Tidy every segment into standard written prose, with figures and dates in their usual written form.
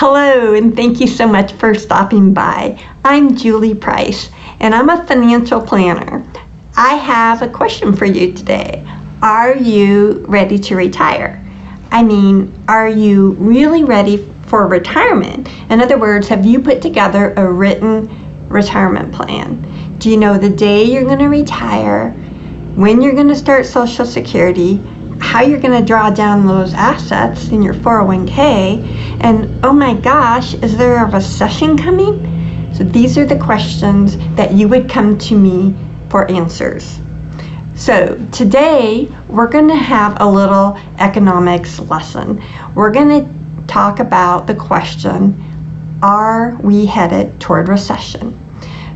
Hello, and thank you so much for stopping by. I'm Julie Price, and I'm a financial planner. I have a question for you today. Are you ready to retire? I mean, are you really ready for retirement? In other words, have you put together a written retirement plan? Do you know the day you're going to retire, when you're going to start Social Security, how you're going to draw down those assets in your 401k, and oh my gosh, is there a recession coming? So these are the questions that you would come to me for answers. So today we're going to have a little economics lesson. We're going to talk about the question, are we headed toward recession?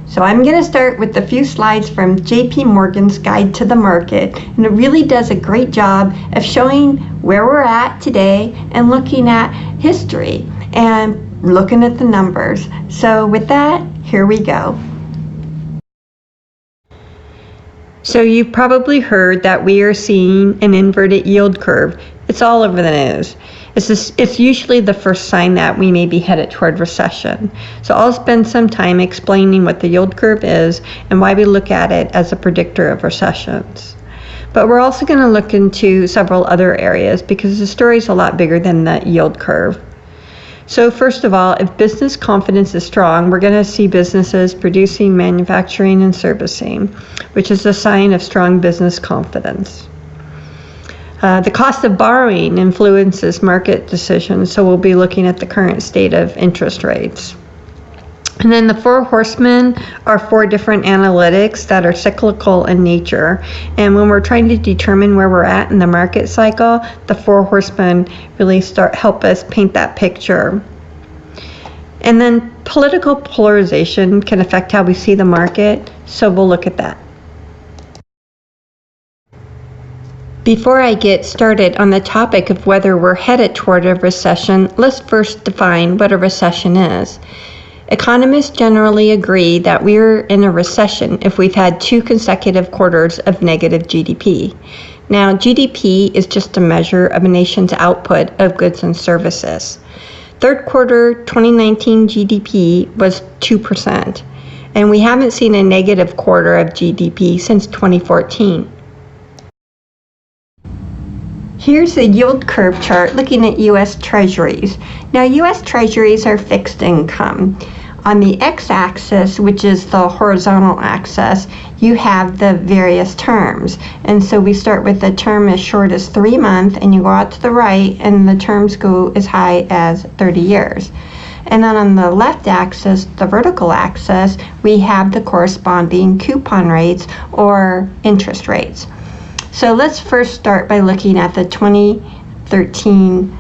So I'm going to start with a few slides from JP Morgan's Guide to the Market, and it really does a great job of showing where we're at today and looking at history and looking at the numbers. So with that, here we go. So you've probably heard that we are seeing an inverted yield curve. It's all over the news. It's usually the first sign that we may be headed toward recession. So I'll spend some time explaining what the yield curve is and why we look at it as a predictor of recessions. But we're also going to look into several other areas because the story is a lot bigger than the yield curve. So first of all, if business confidence is strong, we're going to see businesses producing, manufacturing, and servicing, which is a sign of strong business confidence. The cost of borrowing influences market decisions, so we'll be looking at the current state of interest rates. And then the four horsemen are four different analytics that are cyclical in nature. And when we're trying to determine where we're at in the market cycle, the four horsemen really help us paint that picture. And then political polarization can affect how we see the market, so we'll look at that. Before I get started on the topic of whether we're headed toward a recession, let's first define what a recession is. Economists generally agree that we're in a recession if we've had 2 consecutive quarters of negative GDP. Now, GDP is just a measure of a nation's output of goods and services. Third quarter 2019 GDP was 2%, and we haven't seen a negative quarter of GDP since 2014. Here's the yield curve chart looking at U.S. Treasuries. Now, U.S. Treasuries are fixed income. On the x-axis, which is the horizontal axis, you have the various terms. And so we start with the term as short as 3 months, and you go out to the right, and the terms go as high as 30 years. And then on the left axis, the vertical axis, we have the corresponding coupon rates or interest rates. So let's first start by looking at the 2013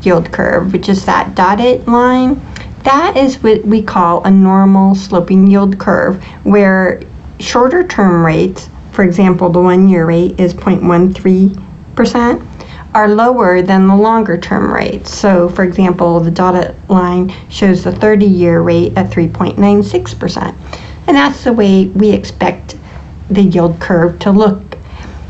yield curve, which is that dotted line. That is what we call a normal sloping yield curve, where shorter term rates, for example, the 1-year rate is 0.13%, are lower than the longer term rates. So for example, the dotted line shows the 30-year rate at 3.96%. And that's the way we expect the yield curve to look.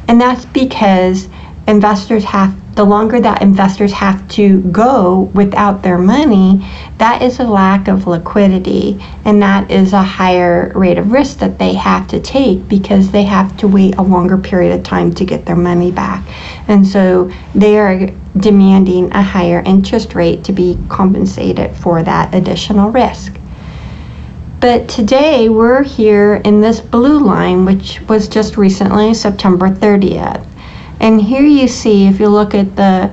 And that's because the longer that investors have to go without their money, that is a lack of liquidity, and that is a higher rate of risk that they have to take because they have to wait a longer period of time to get their money back. And so they are demanding a higher interest rate to be compensated for that additional risk. But today we're here in this blue line, which was just recently September 30th. And here you see, if you look at the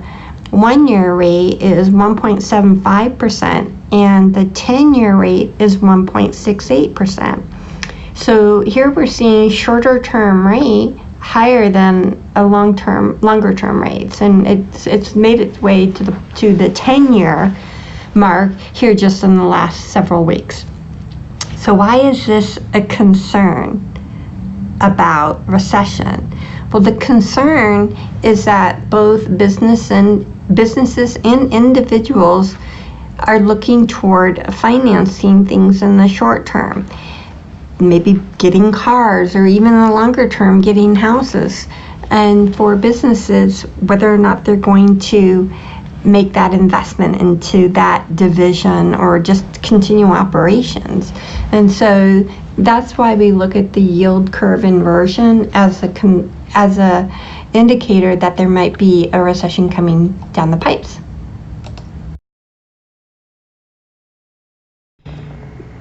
1-year rate is 1.75% and the 10-year rate is 1.68%. So here we're seeing shorter term rate higher than a longer term rates, and it's made its way to the 10-year mark here just in the last several weeks. So why is this a concern about recession? Well, the concern is that both businesses and individuals are looking toward financing things in the short term, maybe getting cars, or even in the longer term, getting houses. And for businesses, whether or not they're going to make that investment into that division or just continue operations. And so that's why we look at the yield curve inversion as a indicator that there might be a recession coming down the pipes.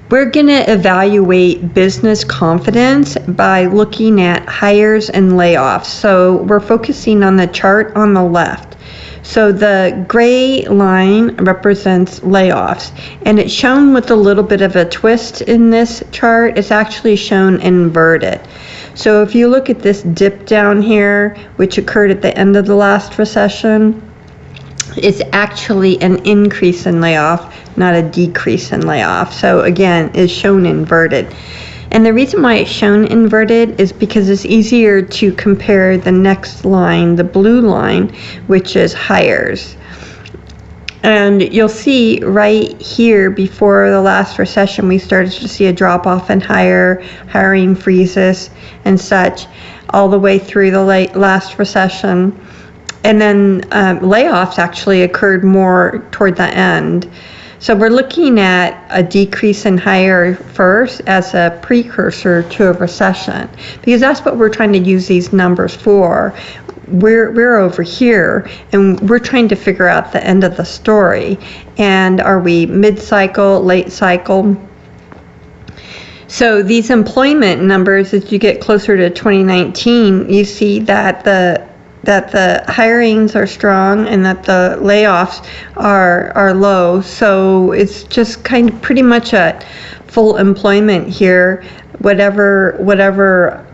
We're going to evaluate business confidence by looking at hires and layoffs. So we're focusing on the chart on the left. So the gray line represents layoffs, and it's shown with a little bit of a twist in this chart. It's actually shown inverted. So if you look at this dip down here, which occurred at the end of the last recession, it's actually an increase in layoff, not a decrease in layoff. So again, it's shown inverted. And the reason why it's shown inverted is because it's easier to compare the next line, the blue line, which is hires. And you'll see right here before the last recession, we started to see a drop off in hiring freezes and such all the way through the last recession. And then layoffs actually occurred more toward the end. So we're looking at a decrease in hire first as a precursor to a recession, because that's what we're trying to use these numbers for. We're over here, and we're trying to figure out the end of the story. And are we mid-cycle, late cycle? So these employment numbers, as you get closer to 2019, you see that the hirings are strong and that the layoffs are low. So it's just kind of pretty much at full employment here. Whatever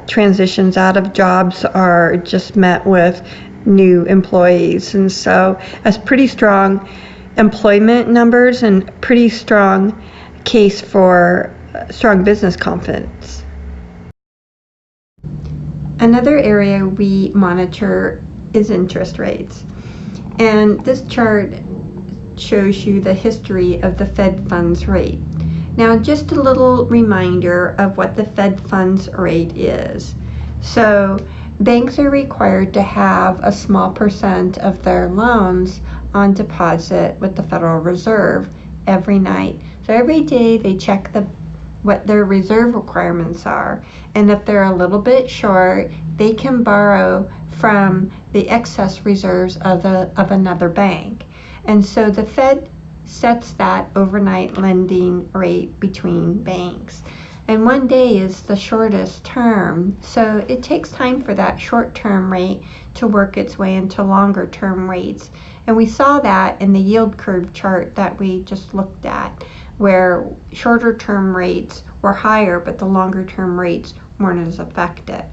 transitions out of jobs are just met with new employees. And so that's pretty strong employment numbers and pretty strong case for strong business confidence. Another area we monitor is interest rates. And this chart shows you the history of the Fed funds rate. Now, just a little reminder of what the Fed funds rate is. So banks are required to have a small percent of their loans on deposit with the Federal Reserve every night. So every day they check what their reserve requirements are, and if they're a little bit short, they can borrow from the excess reserves of another bank. And so the Fed sets that overnight lending rate between banks. And 1 day is the shortest term, so it takes time for that short-term rate to work its way into longer-term rates. And we saw that in the yield curve chart that we just looked at, where shorter-term rates were higher, but the longer-term rates weren't as affected.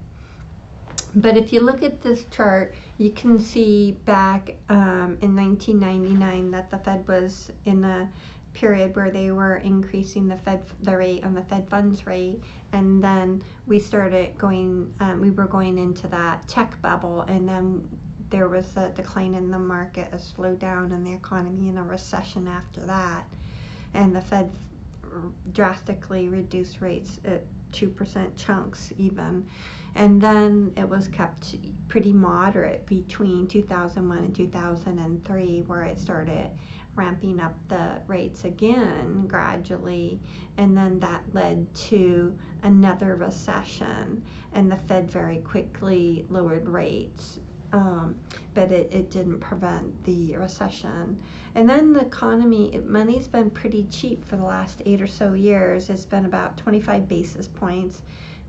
But if you look at this chart, you can see back in 1999 that the Fed was in a period where they were increasing the rate on the Fed funds rate, and then we started we were going into that tech bubble, and then there was a decline in the market, a slowdown in the economy, and a recession after that. And the Fed drastically reduced rates at 2% chunks even. And then it was kept pretty moderate between 2001 and 2003, where it started ramping up the rates again gradually. And then that led to another recession, and the Fed very quickly lowered rates. But it didn't prevent the recession. And then the economy, money's been pretty cheap for the last 8 or so years. It's been about 25 basis points,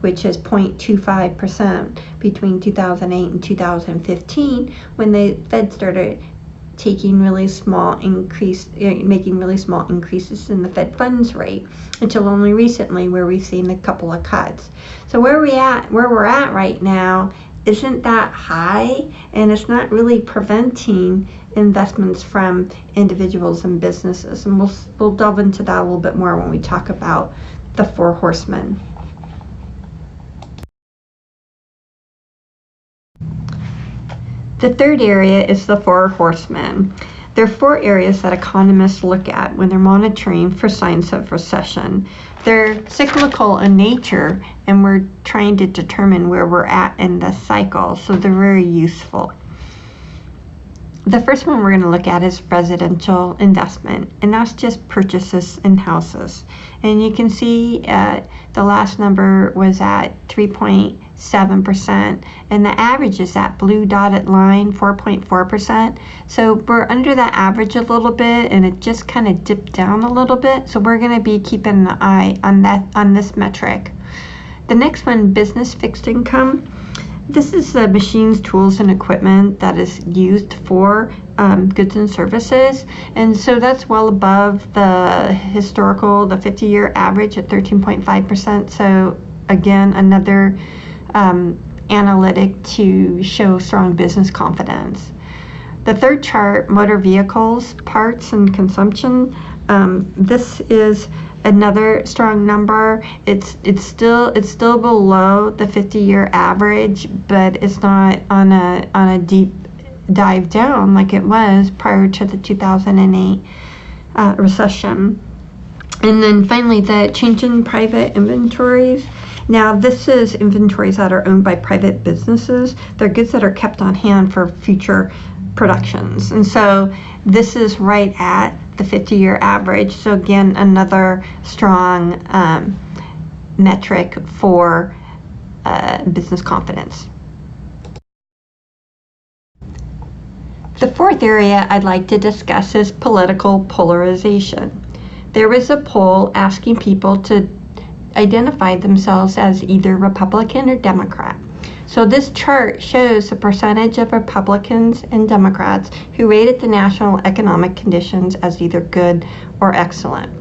which is 0.25% between 2008 and 2015, when the Fed started making really small increases in the Fed funds rate, until only recently, where we've seen a couple of cuts. So where we're at right now isn't that high, and it's not really preventing investments from individuals and businesses. And we'll delve into that a little bit more when we talk about the four horsemen. The third area is the four horsemen. There are 4 areas that economists look at when they're monitoring for signs of recession. They're cyclical in nature, and we're trying to determine where we're at in the cycle, so they're very useful. The first one we're going to look at is residential investment, and that's just purchases in houses. And you can see the last number was at 3.7%, and the average is that blue dotted line, 4.4%. So we're under the average a little bit, and it just kind of dipped down a little bit. So we're going to be keeping an eye on this metric. The next one, business fixed income. This is the machines, tools, and equipment that is used for goods and services. And so that's well above the 50-year average at 13.5%. So again, another analytic to show strong business confidence. The third chart, motor vehicles, parts, and consumption. This is another strong number. It's still below the 50-year average, but it's not on a deep dive down like it was prior to the 2008 recession. And then finally, the change in private inventories. Now, this is inventories that are owned by private businesses. They're goods that are kept on hand for future productions. And so this is right at the 50-year average. So again, another strong metric for business confidence. The fourth area I'd like to discuss is political polarization. There was a poll asking people to identify themselves as either Republican or Democrat. So this chart shows the percentage of Republicans and Democrats who rated the national economic conditions as either good or excellent.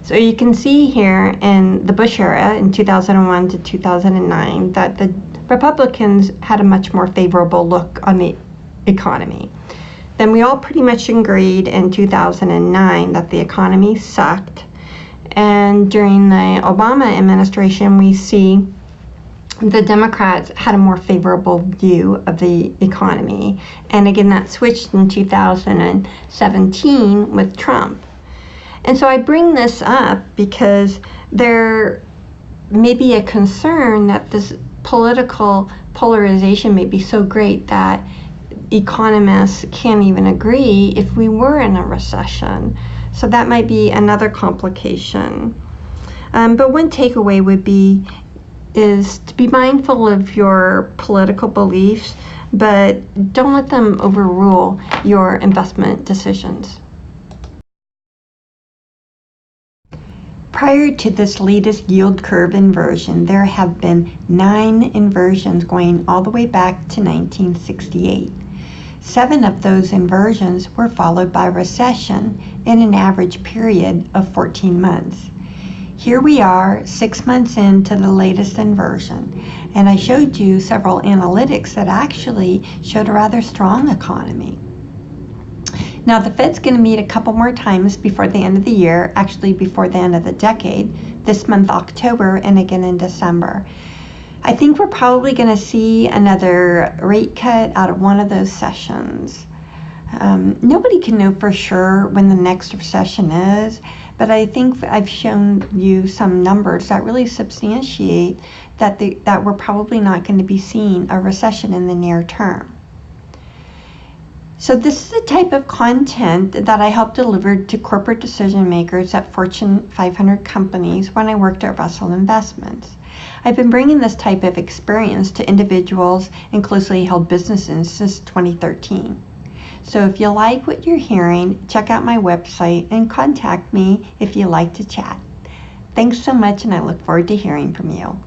So you can see here in the Bush era in 2001 to 2009 that the Republicans had a much more favorable look on the economy. Then we all pretty much agreed in 2009 that the economy sucked. And during the Obama administration, we see the Democrats had a more favorable view of the economy. And again, that switched in 2017 with Trump. And so I bring this up because there may be a concern that this political polarization may be so great that economists can't even agree if we were in a recession. So that might be another complication. But one takeaway would be is to be mindful of your political beliefs, but don't let them overrule your investment decisions. Prior to this latest yield curve inversion, there have been 9 inversions going all the way back to 1968. 7 of those inversions were followed by recession in an average period of 14 months. Here we are 6 months into the latest inversion, and I showed you several analytics that actually showed a rather strong economy. Now the Fed's going to meet a couple more times before the end of the year, actually before the end of the decade, this month October and again in December. I think we're probably going to see another rate cut out of one of those sessions. Nobody can know for sure when the next recession is, but I think I've shown you some numbers that really substantiate that we're probably not going to be seeing a recession in the near term. So this is the type of content that I help deliver to corporate decision makers at Fortune 500 companies when I worked at Russell Investments. I've been bringing this type of experience to individuals and closely held businesses since 2013. So if you like what you're hearing, check out my website and contact me if you like to chat. Thanks so much, and I look forward to hearing from you.